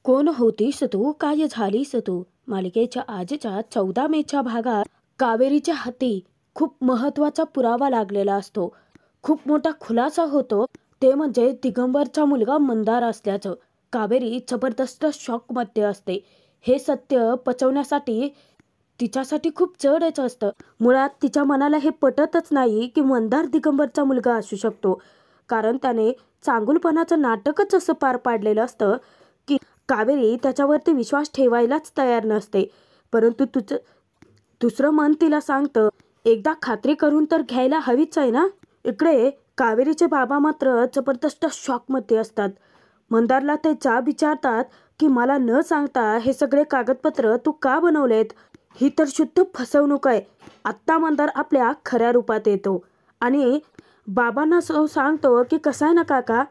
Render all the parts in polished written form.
कोण होतीस तू, काय झालीस तू मालिकेच्या आजच्या 14 मेच्या भागात कावेरीच्या हाती खूप महत्वाचा पुरावा लागलेला असतो. खूप मोठा खुलासा होतो, ते म्हणजे दिगंबरचा मुलगा मंदार असल्याचं. कावेरी जबरदस्त शॉकमध्ये असते. हे सत्य पचवण्यासाठी तिच्यासाठी खूप जडच असतं. मुळात तिच्या मनाला हे पटतच नाही की मंदार दिगंबरचा मुलगा असू शकतो, कारण त्याने चांगुलपणाचं नाटकच असं पार पाडलेलं असतं की कावेरी त्याच्यावरती विश्वास ठेवायलाच तयार नसते. परंतु तुझं दुसरं मन तिला सांगतं, एकदा खात्री करून तर घ्यायला हवीच आहे ना. इकडे कावेरीचे बाबा मात्र जबरदस्त शॉकमध्ये असतात. मंदारला ते जाब विचारतात की मला न सांगता हे सगळे कागदपत्र तू का बनवलेत. ही तर शुद्ध फसवणूक आहे. आत्ता मंदार आपल्या खऱ्या रूपात येतो आणि बाबांना सांगतो की कसं आहे ना काका,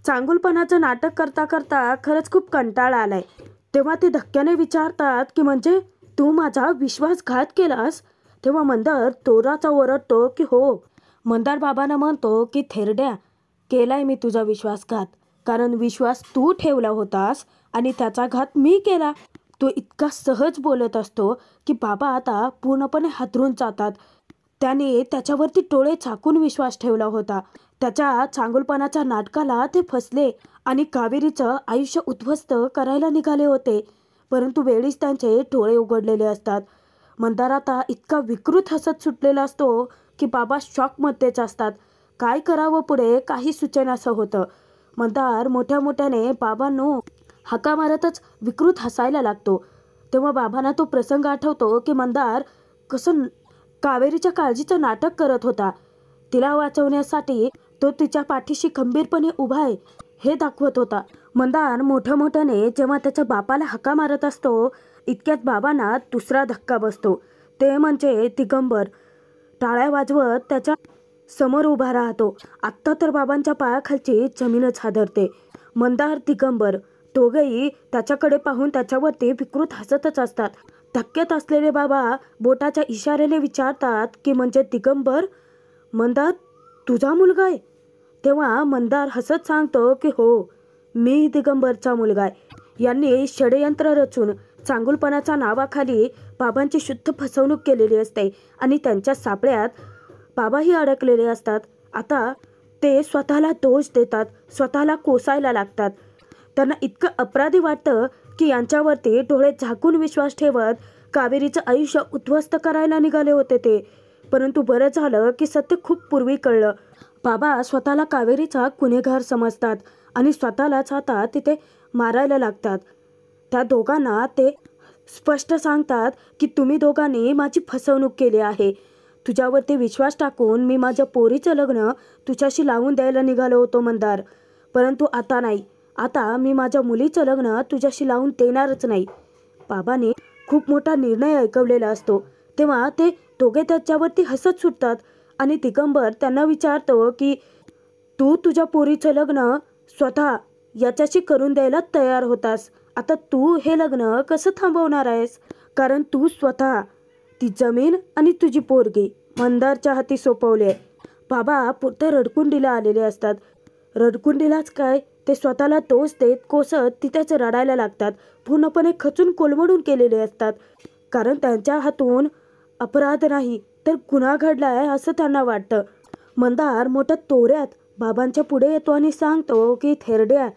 चांगुलपणाचं नाटक करता करता खरंच खूप कंटाळा आलाय. तेव्हा ते धक्क्याने विचारतात की म्हणजे तू माझा विश्वासघात केलास. तेव्हा मंदार तोराचा ओरडतो की हो. मंदार बाबांना म्हणतो की थेरड्या, केलाय मी तुझा विश्वासघात, कारण विश्वास तू ठेवला होतास आणि त्याचा घात मी केला. तो इतका सहज बोलत असतो की बाबा आता पूर्णपणे हादरून जातात. त्याने त्याच्यावरती डोळे झाकून विश्वास ठेवला होता. त्याच्या चांगुलपणाच्या नाटकाला ते फसले आणि कावेरीचं आयुष्य उद्ध्वस्त करायला निघाले होते. परंतु वेळीच त्यांचे डोळे उघडलेले असतात. मंदार आता इतका विकृत हसत सुटलेला असतो की बाबा शॉकमध्येच असतात. काय करावं पुढे काही सुचेनासं होतं. मंदार मोठ्या मोठ्याने बाबांनो हाका मारतच विकृत हसायला लागतो. तेव्हा बाबांना तो प्रसंग आठवतो की मंदार कसं कावेरीच्या काळजीचं नाटक करत होता. तिला वाचवण्यासाठी तो तिच्या पाठीशी खंबीरपणे उभा आहे हे दाखवत होता. मंदार मोठ्या मोठ्याने जेव्हा त्याच्या बापाला हाका मारत असतो, इतक्यात बाबांना दुसरा धक्का बसतो. ते म्हणजे दिगंबर टाळ्या वाजवत त्याच्या समोर उभा राहतो. आत्ता तर बाबांच्या पायाखालची जमीनच हादरते. मंदार दिगंबर दोघेही त्याच्याकडे पाहून त्याच्यावरती विकृत हसतच असतात. धक्क्यात असलेले बाबा बोटाच्या इशाऱ्याने विचारतात की म्हणजे दिगंबर, मंदार तुझा मुलगा आहे. तेव्हा मंदार हसत सांगतो की हो, मी दिगंबरचा मुलगा आहे. यांनी षडयंत्र रचून चांगुलपणाच्या नावाखाली बाबांची शुद्ध फसवणूक केलेली असते आणि त्यांच्या सापळ्यात बाबाही अडकलेले असतात. आता ते स्वतःला दोष देतात, स्वतःला कोसायला लागतात. त्यांना इतकं अपराधी वाटतं की यांच्यावरती डोळे झाकून विश्वास ठेवत कावेरीचं आयुष्य उद्ध्वस्त करायला निघाले होते ते. परंतु बरं झालं की सत्य खूप पूर्वी कळलं. बाबा स्वतःला कावेरीचा गुन्हेगार समजतात आणि स्वतःलाच आता तिथे मारायला लागतात. त्या दोघांना ते स्पष्ट सांगतात की तुम्ही दोघांनी माझी फसवणूक केली आहे. तुझ्यावरती विश्वास टाकून मी माझ्या पोरीचं लग्न तुझ्याशी लावून द्यायला निघालो होतो मंदार, परंतु आता नाही. आता मी माझ्या मुलीचं लग्न तुझ्याशी लावून देणारच नाही. बाबांनी खूप मोठा निर्णय ऐकवलेला असतो. तेव्हा ते दोघे त्याच्यावरती हसत सुटतात आणि दिगंबर त्यांना विचारतो की तू तुझ्या पोरीचं लग्न स्वतः याच्याशी करून द्यायला तयार होतास. आता तू हे लग्न कसं थांबवणार आहेस, कारण तू स्वतः ती जमीन आणि तुझी पोरगी मंदारच्या हाती सोपवली आहे. बाबा पुढे रडकुंडीला आलेले असतात. रडकुंडीलाच काय, ते स्वतःला दोष देत कोसत तिथेच रडायला लागतात. पूर्णपणे खचून कोलमडून केलेले असतात, कारण त्यांच्या हातून अपराध नाही तर गुन्हा घडलाय असं त्यांना वाटतं. मंदार मोठ्या तोऱ्यात बाबांच्या पुढे येतो आणि सांगतो की थेरड्या,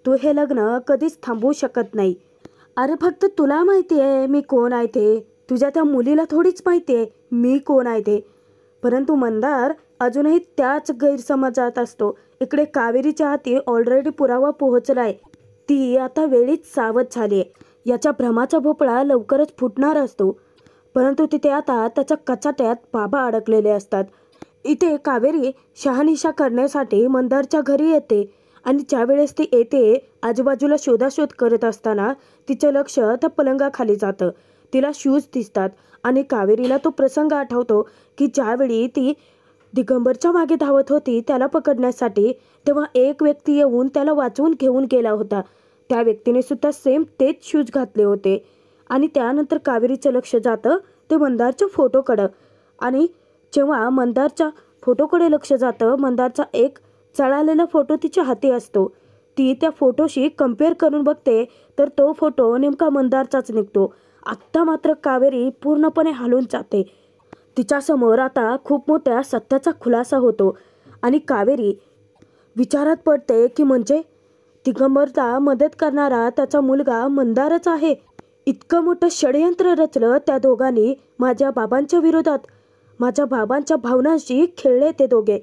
तू हे लग्न कधीच थांबवू शकत नाही. अरे फक्त तुला माहिती आहे मी कोण आहे ते, तुझ्या त्या मुलीला थोडीच माहिती आहे मी कोण आहे ते. परंतु मंदार अजूनही त्याच गैरसमजात असतो. इकडे कावेरीच्या हाती ऑलरेडी पुरावा पोहोचलाय. ती आता वेळीच सावध झाली आहे. याच्या भ्रमाचा भोपळा लवकरच फुटणार असतो. परंतु तिथे आता त्याच्या कचाट्यात बाबा अडकलेले असतात. इथे कावेरी शहानिशा करण्यासाठी मंदारच्या घरी येते आणि ज्यावेळेस ती येते आजूबाजूला शोधाशोध करत असताना तिचं लक्ष त्या पलंगाखाली जातं. तिला शूज दिसतात आणि कावेरीला तो प्रसंग आठवतो की ज्यावेळी ती दिगंबरच्या मागे धावत होती त्याला पकडण्यासाठी, तेव्हा एक व्यक्ती येऊन त्याला वाचवून घेऊन गेला होता. त्या व्यक्तीने सुद्धा सेम तेच शूज घातले होते. आणि त्यानंतर कावेरीचं लक्ष जातं ते मंदारच्या फोटोकडं आणि जेव्हा मंदारच्या फोटोकडे लक्ष जातं, मंदारचा एक जळालेला फोटो तिच्या हाती असतो. ती त्या फोटोशी कम्पेअर करून बघते तर तो फोटो नेमका मंदारचाच निघतो. आत्ता मात्र कावेरी पूर्णपणे हालून जाते. तिच्यासमोर आता खूप मोठ्या सत्याचा खुलासा होतो आणि कावेरी विचारात पडते की म्हणजे दिगंबरला मदत करणारा त्याचा मुलगा मंदारच आहे. इतकं मोठं षडयंत्र रचलं त्या दोघांनी माझ्या बाबांच्या विरोधात. माझ्या बाबांच्या भावनांशी खेळले ते दोघे.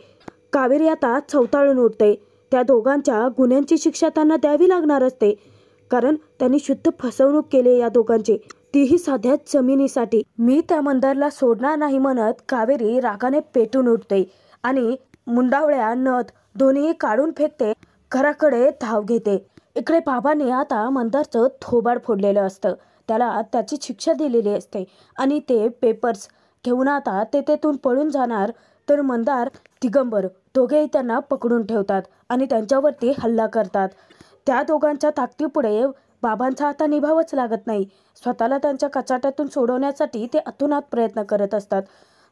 कावेरी आता चवताळून उठते. त्या दोघांच्या गुन्ह्यांची शिक्षा त्यांना द्यावी लागणार असते, कारण त्यांनी शुद्ध फसवणूक केली या दोघांची, तीही साध्या जमिनीसाठी. मी त्या मंदारला सोडणार नाही म्हणत कावेरी रागाने पेटून उठते आणि मुंडावळ्या नथ दोन्ही काढून फेकते. घराकडे धाव घेते. इकडे बाबांनी आता मंदारचं थोबाड फोडलेलं असतं. त्याला त्याची शिक्षा दिलेली असते आणि ते पेपर्स घेऊन आता ते तेथून पळून जाणार. तर मंदार दिगंबर दोघेही त्यांना पकडून ठेवतात आणि त्यांच्यावरती हल्ला करतात. त्या दोघांच्या ताकदीपुढे बाबांचा आता निभावच लागत नाही. स्वतःला त्यांच्या कचाट्यातून सोडवण्यासाठी ते अतोनात प्रयत्न करत असतात.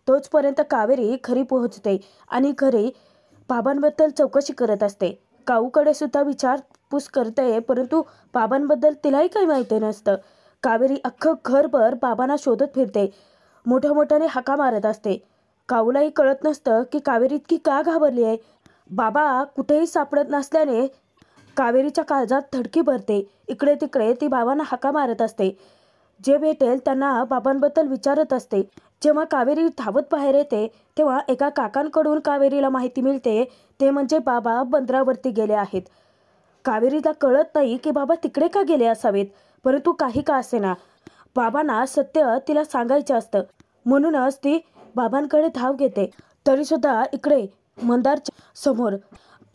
तोचपर्यंत कावेरी घरी पोहोचते आणि घरी बाबांबद्दल चौकशी करत असते. काऊकडे सुद्धा विचारपूस करते, परंतु बाबांबद्दल तिलाही काही माहिती नसतं. कावेरी अख्खं घरभर बाबांना शोधत फिरते, मोठ्याने हाका मारत असते. काऊलाही कळत नसतं की कावेरी इतकी का घाबरली आहे. बाबा कुठेही सापडत नसल्याने कावेरीच्या काळजात धडकी भरते. इकडे तिकडे ती बाबांना हाका मारत असते. जे भेटेल त्यांना बाबांबद्दल विचारत असते. जेव्हा कावेरी धावत बाहेर येते तेव्हा एका काकांकडून कावेरीला माहिती मिळते, ते म्हणजे बाबा बंदरावरती गेले आहेत. कावेरीला कळत नाही की बाबा तिकडे का गेले असावेत, परंतु काही का असेना बाबांना सत्य तिला सांगायचं असतं, म्हणूनच ती बाबांकडे धाव घेते. तरी सुद्धा इकडे मंदारच्या समोर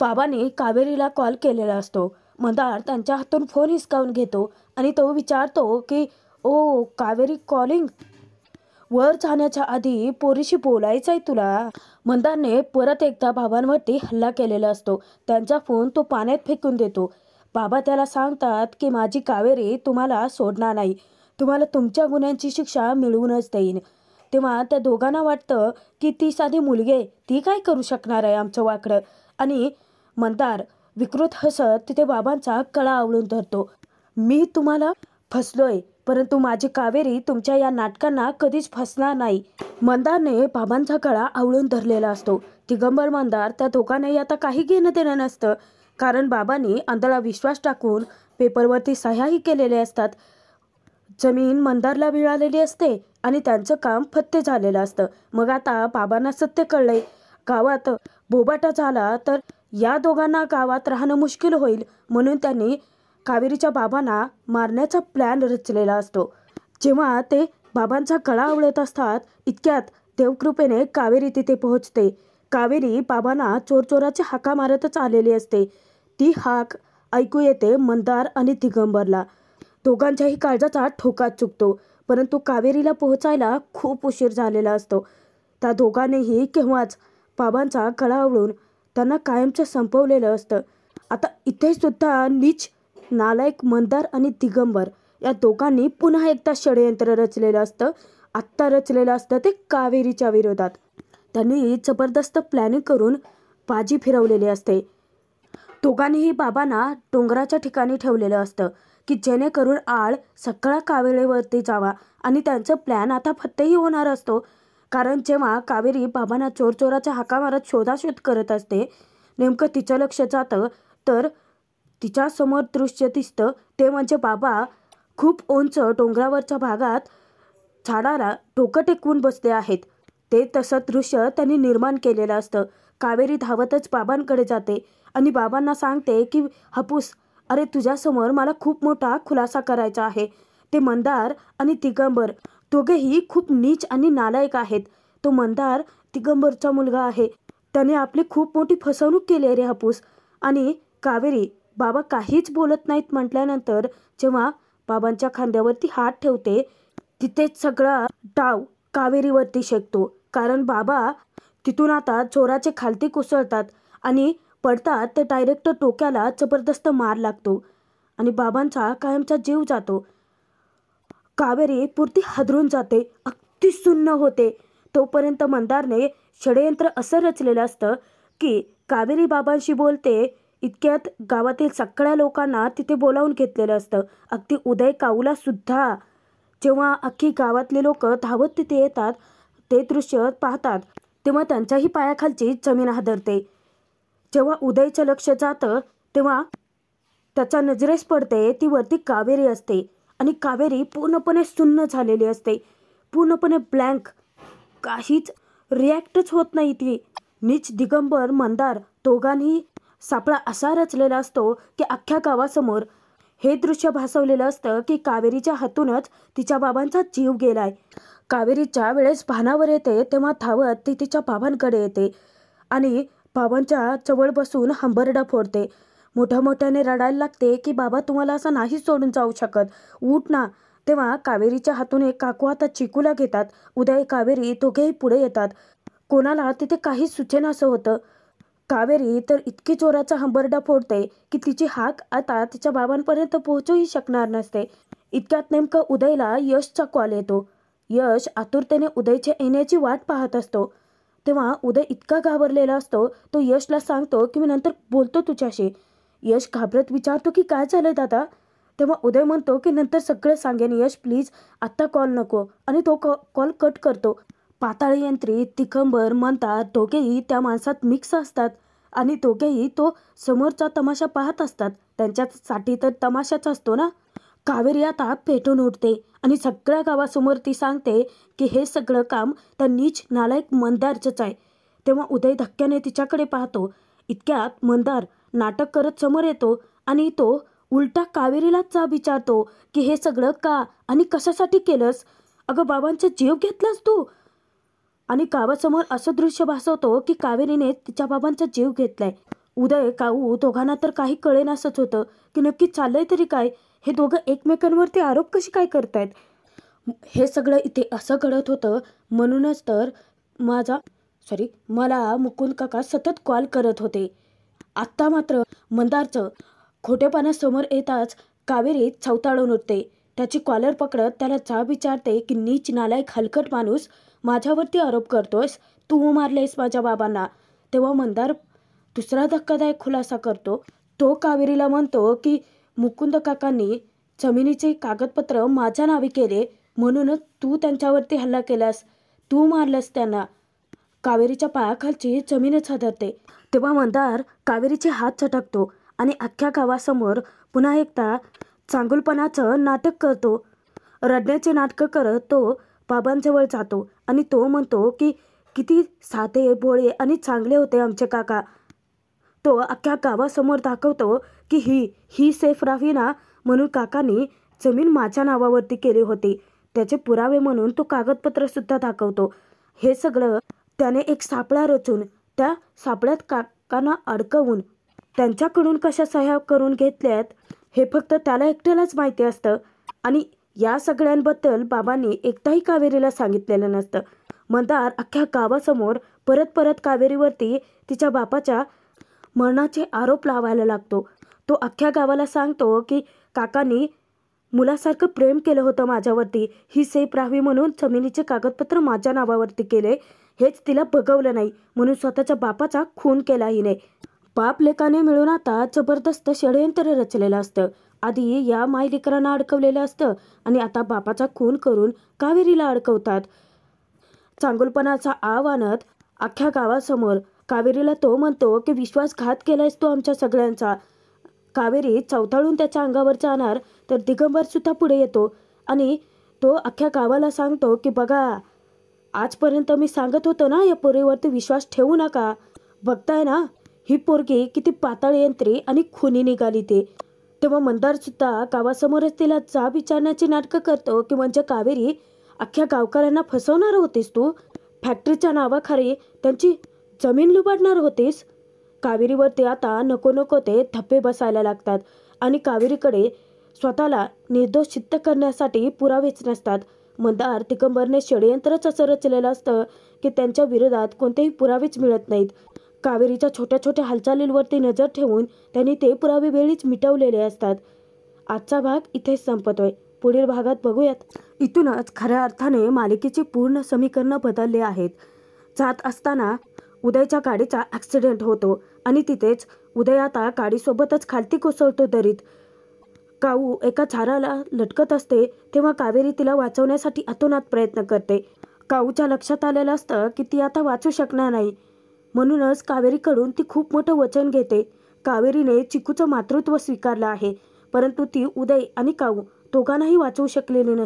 बाबांनी कावेरीला कॉल केलेला असतो. मंदार त्यांच्या हातून फोन हिसकावून घेतो आणि तो विचारतो की ओ कावेरी कॉलिंग, वर जाण्याच्या आधी पोरीशी बोलायचं आहे तुला. मंदारने परत एकदा बाबांवरती हल्ला केलेला असतो. त्यांचा फोन तो पाण्यात फेकून देतो. बाबा त्याला सांगतात की माझी कावेरी तुम्हाला सोडणार नाही, तुम्हाला तुमच्या गुन्ह्यांची शिक्षा मिळवूनच देईन. तेव्हा त्या दोघांना वाटतं की ती साधी मुलगी आहे, ती काय करू शकणार आहे आमचं वाकडं. आणि मंदार विकृत हसत तिथे बाबांचा गळा आवळून धरतो. मी तुम्हाला फसलोय, परंतु माझी कावेरी तुमच्या या नाटकांना कधीच फसणार नाही. मंदारने बाबांचा गळा आवळून धरलेला असतो. दिगंबर मंदार त्या दोघांनाही आता काही घेणं देणं नसतं, कारण बाबांनी आंधळा विश्वास टाकून पेपरवरती सह्याही केलेले असतात. जमीन मंदारला मिळालेली असते आणि त्यांचं काम फत्ते झालेलं असतं. मग आता बाबांना सत्य कळलंय. गावात बोबाटा झाला तर या दोघांना गावात राहणं मुश्किल होईल, म्हणून त्यांनी कावेरीच्या बाबांना मारण्याचा प्लॅन रचलेला असतो. जेव्हा ते बाबांचा गळा आवळत असतात इतक्यात देवकृपेने कावेरी तिथे पोहोचते. कावेरी बाबांना चोरचोराची हाका मारतच आलेली असते. ती हाक ऐकू येते मंदार आणि दिगंबरला. दोघांच्याही काळजाचा ठोका चुकतो, परंतु कावेरीला पोहोचायला खूप उशीर झालेला असतो. त्या दोघांनीही केव्हाच बाबांचा गळा आवळून त्यांना कायमचं संपवलेलं असतं. आता इथे सुद्धा नीच नालायक मंदार आणि दिगंबर या दोघांनी पुन्हा एकदा षडयंत्र रचलेलं असतं. आत्ता रचलेलं असतं ते कावेरीच्या विरोधात. त्यांनी जबरदस्त प्लॅनिंग करून बाजी फिरवलेली असते. दोघांनीही बाबांना डोंगराच्या ठिकाणी ठेवलेलं असतं की जेणेकरून आळ सगळा कावेरीवरती जावा आणि त्यांचं प्लॅन आता फत्तेही होणार असतो. कारण जेव्हा कावेरी बाबांना चोरचोराच्या हाका मारत शोधाशोध करत असते, नेमकं तिचं लक्ष जातं तर तिच्यासमोर दृश्य दिसतं. ते म्हणजे बाबा खूप उंच डोंगरावरच्या भागात झाडाला डोकं टेकवून बसले आहेत. ते तसं दृश्य त्यांनी निर्माण केलेलं असतं. कावेरी धावतच बाबांकडे जाते आणि बाबांना सांगते की हापूस, अरे तुझ्यासमोर मला खूप मोठा खुलासा करायचा आहे. ते मंदार आणि दिगंबर दोघेही खूप नीच आणि नालायक आहेत. तो मंदार दिगंबरचा मुलगा आहे. त्याने आपली खूप मोठी फसवणूक केली आहे रे हापूस. आणि कावेरी बाबा काहीच बोलत नाहीत म्हटल्यानंतर जेव्हा बाबांच्या खांद्यावरती हात ठेवते तिथेच सगळा डाव कावेरीवरती शेकतो. कारण बाबा तिथून आता चोराचे खालती कोसळतात आणि पडतात ते डायरेक्ट डोक्याला जबरदस्त मार लागतो आणि बाबांचा कायमचा जीव जातो. कावेरी पुरती हादरून जाते, अगदी सुन्न होते. तोपर्यंत मंदारने षडयंत्र असं रचलेलं असतं की कावेरी बाबांशी बोलते इतक्यात गावातील सगळ्या लोकांना तिथे बोलावून घेतलेलं असतं. अगदी उदय काऊला सुद्धा. जेव्हा अख्खी गावातले लोक धावत तिथे येतात, ते दृश्य पाहतात, तेव्हा त्यांच्याही पायाखालची जमीन हादरते. जेव्हा उदयचं लक्ष जातं तेव्हा त्याच्या नजरेस पडते ती वरती कावेरी असते. आणि कावेरी पूर्णपणे सुन्न झालेली असते, पूर्णपणे ब्लँक, काहीच रिॲक्टच होत नाही ती. नीच दिगंबर मंदार दोघांनी सापळा असा रचलेला असतो की अख्ख्या गावासमोर हे दृश्य भासवलेलं असतं की कावेरीच्या हातूनच तिच्या बाबांचा जीव गेलाय. कावेरी ज्या वेळेस भानावर येते तेव्हा धावत ती तिच्या बाबांकडे येते आणि बाबांच्या जवळ बसून हंबरडा फोडते. मोठ्याने रडायला लागते की बाबा तुम्हाला असं नाही सोडून जाऊ शकत, उठ ना. तेव्हा कावेरीच्या हातून एक काकू हातात चिकूला घेतात. उदय कावेरी दोघेही पुढे येतात. कोणाला तिथे काही सुचेनासं होतं. कावेरी तर इतकी जोराचा हंबरडा फोडते की तिची हाक आता तिच्या बाबांपर्यंत पोहोचूही शकणार नसते. इतक्यात नेमकं उदयला यशचा कॉल येतो. यश आतुरतेने उदयच्या येण्याची वाट पाहत असतो. तेव्हा उदय इतका घाबरलेला असतो, तो यशला सांगतो की मी नंतर बोलतो तुझ्याशी. यश घाबरत विचारतो की काय झालंय दादा. तेव्हा उदय म्हणतो की नंतर सगळं सांगेन यश, प्लीज आत्ता कॉल नको. आणि तो कॉल कट करतो. पाताळी यंत्री, दिगंबर, मंदार दोघेही त्या माणसात मिक्स असतात आणि दोघेही तो समोरचा तमाशा पाहत असतात. त्यांच्यासाठी तर तमाशाच असतो ना. कावेरी आता पेटून उठते आणि सगळ्या गावासमोर ती सांगते की हे सगळं काम त्या नीच नालायक मंदारचंच आहे. तेव्हा उदय धक्क्याने तिच्याकडे पाहतो. इतक्यात मंदार नाटक करत समोर येतो आणि तो उलटा कावेरीलाच जाब विचारतो की हे सगळं का आणि कशासाठी केलंस. अगं बाबांचा जीव घेतलास तू. आणि गावासमोर असं दृश्य भासवतो की कावेरीने तिच्या बाबांचा जीव घेतलाय. उदय काऊ दोघांना तर काही कळेनासंच होतं की नक्की चाललंय तरी काय. हे दोघं एकमेकांवरती आरोप कशी काय करतायत. हे सगळं इथे असं घडत होतं. म्हणूनच तर मला मुकुंद काका सतत कॉल करत होते. आत्ता मात्र मंदारचं खोटेपणा समोर येताच कावेरी चवताळून उठते. त्याची कॉलर पकडत त्याला जाब विचारते की नीच नालायक हलकट माणूस, माझ्यावरती आरोप करतोयस, तू मारलेस माझ्या बाबांना. तेव्हा मंदार दुसरा धक्कादायक खुलासा करतो. तो कावेरीला म्हणतो की मुकुंद काकांनी जमिनीचे कागदपत्र माझ्या नावे केले, म्हणूनच तू त्यांच्यावरती हल्ला केलास, तू मारलंस त्यांना. कावेरीच्या पायाखालची जमीनच हादरते. तेव्हा मंदार कावेरीचे हात झटकतो आणि अख्ख्या गावासमोर पुन्हा एकदा चांगुलपणाचं नाटक करतो. रडण्याचे नाटकं करत तो बाबांजवळ जातो आणि तो म्हणतो की किती साधे, भोळे आणि चांगले होते आमचे काका. तो अख्ख्या गावासमोर दाखवतो की ही सेफ राहावी ना म्हणून काकांनी जमीन माझ्या नावावरती केली होती. त्याचे पुरावे म्हणून तो कागदपत्रसुद्धा दाखवतो. हे सगळं त्याने एक सापळा रचून त्या सापळ्यात काकांना अडकवून त्यांच्याकडून कशा सह्या करून घेतल्यात हे फक्त त्याला एकट्यालाच माहिती असतं. आणि या सगळ्यांबद्दल बाबांनी एकदाही कावेरीला सांगितलेलं नसतं. मंदार अख्ख्या गावासमोर परत कावेरीवरती तिच्या बापाच्या मरणाचे आरोप लावायला लागतो. तो अख्ख्या गावाला सांगतो की काकांनी मुलासारखं प्रेम केलं होतं माझ्यावरती, ही सेफ राहावी म्हणून जमिनीचे कागदपत्र माझ्या नावावरती केले, हेच तिला बघवलं नाही म्हणून स्वतःच्या बापाचा खून केला हिने. बाप लेकाने मिळून आता जबरदस्त षडयंत्र रचलेलं असतं. आधी या मायलेकरांना अडकवलेलं असतं आणि आता बापाचा खून करून कावेरीला अडकवतात. चांगुलपणाचा आव आणत अख्ख्या गावासमोर कावेरीला तो म्हणतो की विश्वासघात केलायस तू आमच्या सगळ्यांचा. कावेरी चवताळून त्याच्या अंगावर जाणार तर दिगंबर सुद्धा पुढे येतो आणि तो अख्ख्या गावाला सांगतो की बघा, आजपर्यंत मी सांगत होतो ना या पोरीवरती विश्वास ठेवू नका. बघताय ना ही पोरगी किती पाताळ यंत्री आणि खुनी निघाली ते. तेव्हा मंदार सुद्धा गावासमोरच तिला जाब विचारण्याची नाटकं करतो की म्हणजे कावेरी, अख्ख्या गावकऱ्यांना फसवणार होतीस तू, फॅक्टरीच्या नावाखाली त्यांची जमीन लुबाडणार होतीस. कावेरीवरती आता नको ते धप्पे बसायला लागतात आणि कावेरीकडे स्वतःला निर्दोष सिद्ध करण्यासाठी पुरावेच नसतात. मंदार दिगंबरने षडयंत्रच असं रचलेलं असतं की त्यांच्या विरोधात कोणतेही पुरावेच मिळत नाहीत. कावेरीच्या छोट्या हालचालींवरती नजर ठेवून त्यांनी ते पुरावे वेळीच मिटवलेले असतात. आजचा भाग इथेच संपतोय. पुढील भागात बघूयात. इथूनच खऱ्या अर्थाने मालिकेची पूर्ण समीकरणं बदलले आहेत. जात असताना उदयच्या गाडीचा ॲक्सिडेंट होतो आणि तिथेच उदय आता काडीसोबतच खालती कोसळतो दरीत. काऊ एका झाडाला लटकत असते तेव्हा कावेरी तिला वाचवण्यासाठी अतोनात प्रयत्न करते. काऊच्या लक्षात आलेलं असतं की ती आता वाचू शकणार नाही. म्हणूनच कावेरीकडून ती खूप मोठं वचन घेते. कावेरीने चिकूचं मातृत्व स्वीकारलं आहे, परंतु ती उदय आणि काऊ दोघांनाही वाचवू शकलेली नसते.